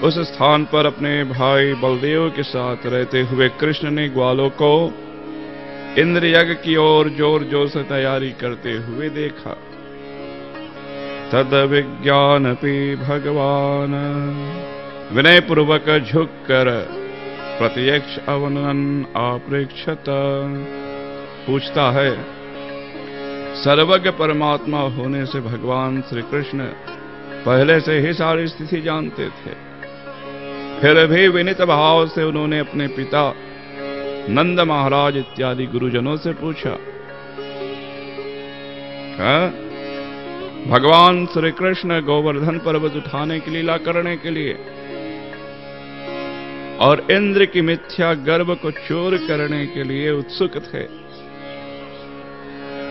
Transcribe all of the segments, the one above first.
उस स्थान पर अपने भाई बलदेव के साथ रहते हुए कृष्ण ने ग्वालों को इंद्र यज्ञ की ओर जोर जोर से तैयारी करते हुए देखा। तद विज्ञानपि भगवान विनय पूर्वक झुककर प्रत्यक्ष अवनन अप्रेक्षत। पूछता है, सर्वज्ञ परमात्मा होने से भगवान श्री कृष्ण पहले से ही सारी स्थिति जानते थे, फिर भी विनीत भाव से उन्होंने अपने पिता नंद महाराज इत्यादि गुरुजनों से पूछा, भगवान श्री कृष्ण गोवर्धन पर्वत उठाने की लीला करने के लिए और इंद्र की मिथ्या गर्भ को चूर करने के लिए उत्सुक थे,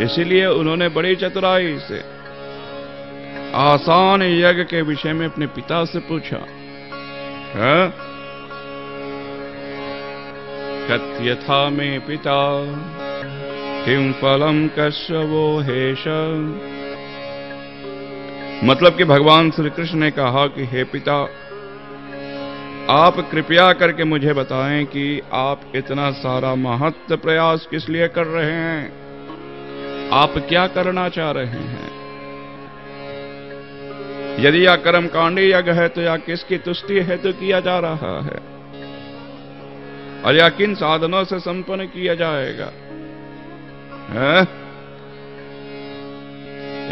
इसीलिए उन्होंने बड़ी चतुराई से आसान यज्ञ के विषय में अपने पिता से पूछा। कथयथा में पिता किम फलम कश्यवो हेश। मतलब कि भगवान श्री कृष्ण ने कहा कि हे पिता, आप कृपया करके मुझे बताएं कि आप इतना सारा महत् प्रयास किस लिए कर रहे हैं, आप क्या करना चाह रहे हैं। यदि यह कर्मकांडी यज्ञ है तो यह किसकी तुष्टि हेतु किया जा रहा है और यह किन साधनों से संपन्न किया जाएगा।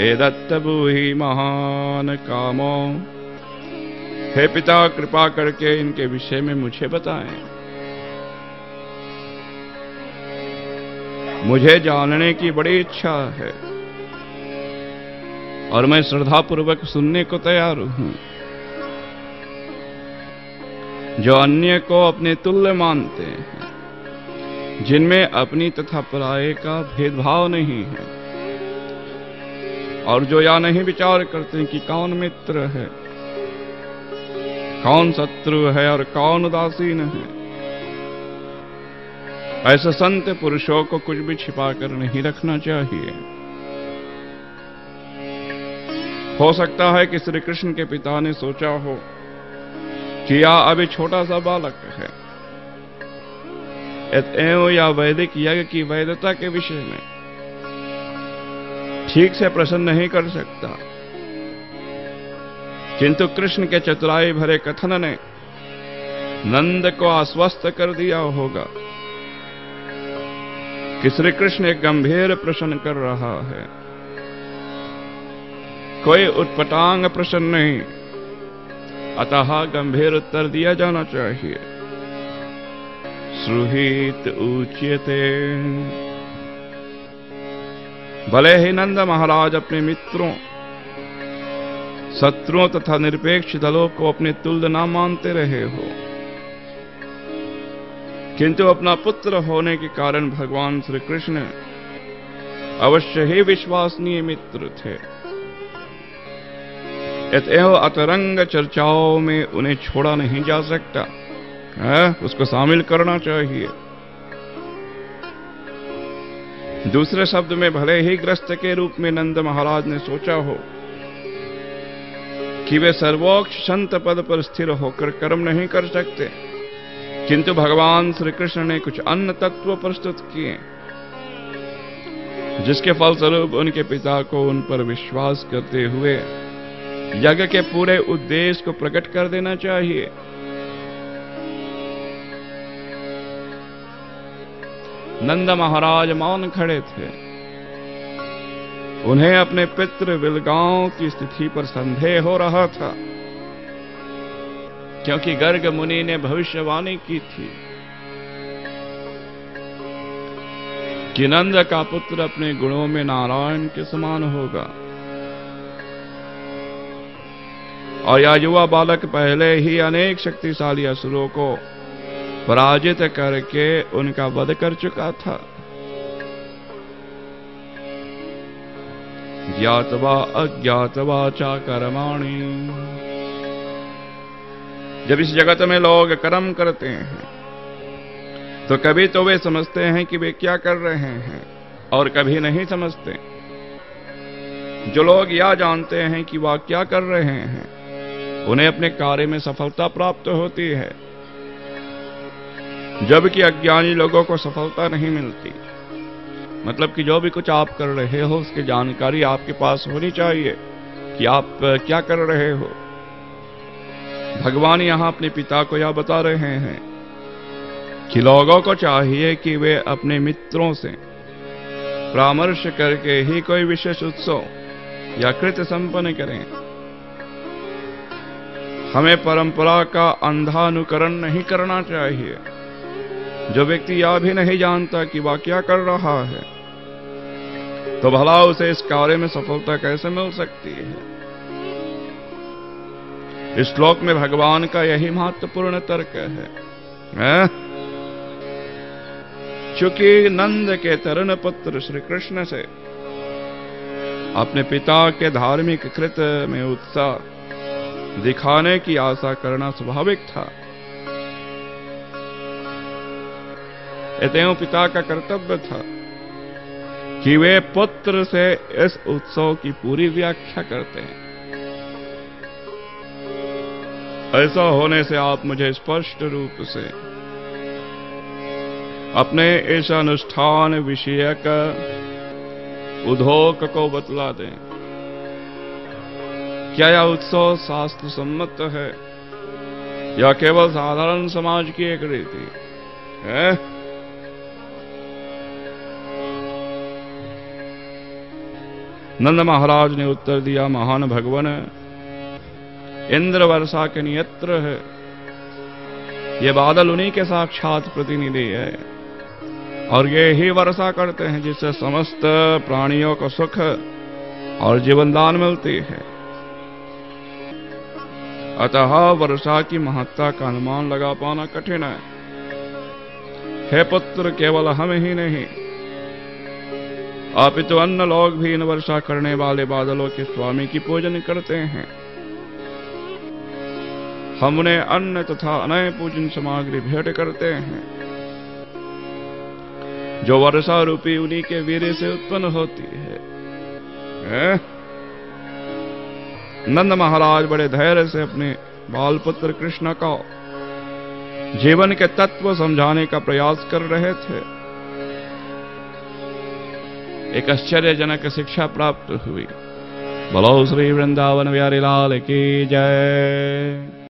एदत्त भूहि महान कामो। हे पिता, कृपा करके इनके विषय में मुझे बताएं, मुझे जानने की बड़ी इच्छा है और मैं श्रद्धापूर्वक सुनने को तैयार हूं। जो अन्य को अपने तुल्य मानते हैं, जिनमें अपनी तथा पराये का भेदभाव नहीं है, और जो या नहीं विचार करते कि कौन मित्र है, कौन शत्रु है और कौन उदासीन है, ऐसे संत पुरुषों को कुछ भी छिपा कर नहीं रखना चाहिए। हो सकता है कि श्री कृष्ण के पिता ने सोचा हो कि यह अभी छोटा सा बालक है, एवं या वैदिक यज्ञ की वैधता के विषय में ठीक से प्रश्न नहीं कर सकता, किंतु कृष्ण के चतुराई भरे कथन ने नंद को आश्वस्त कर दिया होगा कि श्री कृष्ण एक गंभीर प्रश्न कर रहा है, कोई उटपटांग प्रश्न नहीं, अतः गंभीर उत्तर दिया जाना चाहिए। सुहित उच्यते। भले ही नंद महाराज अपने मित्रों, शत्रुओं तथा निरपेक्ष दलों को अपने तुल्य न मानते रहे हो, किंतु अपना पुत्र होने के कारण भगवान श्री कृष्ण अवश्य ही विश्वसनीय मित्र थे। एवं अतरंग चर्चाओं में उन्हें छोड़ा नहीं जा सकता, उसको शामिल करना चाहिए। दूसरे शब्द में, भले ही ग्रस्त के रूप में नंद महाराज ने सोचा हो कि वे सर्वोच्च संत पद पर स्थिर होकर कर्म नहीं कर सकते, किंतु भगवान श्री कृष्ण ने कुछ अन्य तत्व प्रस्तुत किए, जिसके फलस्वरूप उनके पिता को उन पर विश्वास करते हुए यज्ञ के पूरे उद्देश्य को प्रकट कर देना चाहिए। नंद महाराज मौन खड़े थे। उन्हें अपने पितृ विलगांव की स्थिति पर संदेह हो रहा था, क्योंकि गर्ग मुनि ने भविष्यवाणी की थी कि नंद का पुत्र अपने गुणों में नारायण के समान होगा, और यह युवा बालक पहले ही अनेक शक्तिशाली असुरों को पराजित करके उनका वध कर चुका था। ज्ञातवा अज्ञातवा चा कर्माणि। जब इस जगत में लोग कर्म करते हैं तो कभी तो वे समझते हैं कि वे क्या कर रहे हैं और कभी नहीं समझते। जो लोग यह जानते हैं कि वह क्या कर रहे हैं उन्हें अपने कार्य में सफलता प्राप्त होती है, जबकि अज्ञानी लोगों को सफलता नहीं मिलती। मतलब कि जो भी कुछ आप कर रहे हो उसकी जानकारी आपके पास होनी चाहिए कि आप क्या कर रहे हो। भगवान यहां अपने पिता को यह बता रहे हैं कि लोगों को चाहिए कि वे अपने मित्रों से परामर्श करके ही कोई विशेष उत्सव या कृत्य संपन्न करें। हमें परंपरा का अंधा अनुकरण नहीं करना चाहिए। जो व्यक्ति यह भी नहीं जानता कि वह क्या कर रहा है, तो भला उसे इस कार्य में सफलता कैसे मिल सकती है। इस श्लोक में भगवान का यही महत्वपूर्ण तर्क है। चूंकि नंद के तरुण पुत्र श्री कृष्ण से अपने पिता के धार्मिक कृत्य में उत्साह दिखाने की आशा करना स्वाभाविक था, अतएव पिता का कर्तव्य था कि वे पुत्र से इस उत्सव की पूरी व्याख्या करते हैं। ऐसा होने से आप मुझे स्पष्ट रूप से अपने इस अनुष्ठान विषयक उद्योग को बतला दें। क्या यह उत्सव शास्त्र सम्मत है या केवल साधारण समाज की एक रीति है? नंद महाराज ने उत्तर दिया, महान भगवान, इंद्र वर्षा के नियत्र है। ये बादल उन्हीं के साक्षात प्रतिनिधि है और ये ही वर्षा करते हैं जिससे समस्त प्राणियों को सुख और जीवनदान मिलती है। अतः वर्षा की महत्ता का अनुमान लगा पाना कठिन है। हे पुत्र, केवल हम ही नहीं अपितु अन्य लोग भी इन वर्षा करने वाले बादलों के स्वामी की पूजन करते हैं। हम उन्हें अन्न तथा अनय पूजन सामग्री भेंट करते हैं जो वर्षा रूपी उन्हीं के वीर्य से उत्पन्न होती है। नंद महाराज बड़े धैर्य से अपने बाल पुत्र कृष्ण को जीवन के तत्व समझाने का प्रयास कर रहे थे। एक आश्चर्यजनक शिक्षा प्राप्त हुई। बोलो श्री वृंदावन बिहारी लाल की जय।